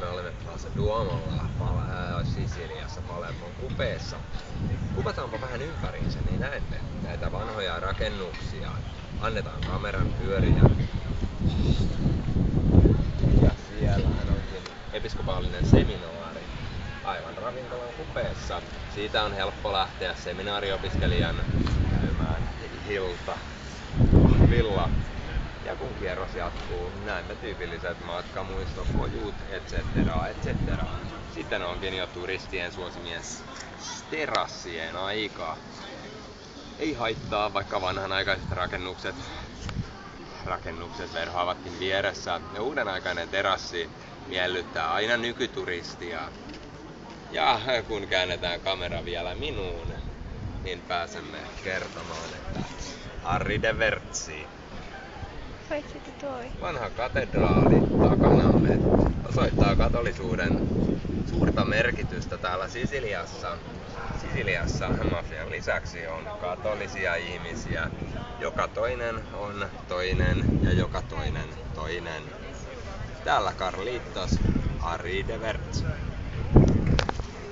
Me olemme Plaza Duomolla Sisiliassa Palermon kupeessa. Kuvataanpa vähän ympäriinsä, niin näette näitä vanhoja rakennuksia. Annetaan kameran pyöriä. Ja siellähän onkin episkopaalinen seminaari aivan ravintolan kupeessa. Siitä on helppo lähteä seminaariopiskelijan käymään iltahvilla. Ja kun kierros jatkuu, näinpä tyypilliset matkamuistot, pojut, etc. Sitten onkin jo turistien suosimien terassien aika. Ei haittaa, vaikka vanhanaikaiset rakennukset verhoavatkin vieressä. Ja uudenaikainen terassi miellyttää aina nykyturistia. Ja kun käännetään kamera vielä minuun, niin pääsemme kertomaan, että Harry de Vertsi. Paitsi toi. Vanha katedraali takanamme osoittaa katolisuuden suurta merkitystä täällä Sisiliassa. Sisiliassa mafian lisäksi on katolisia ihmisiä. Joka toinen on toinen ja joka toinen toinen. Täällä Carlitos, Harry de Vertsi.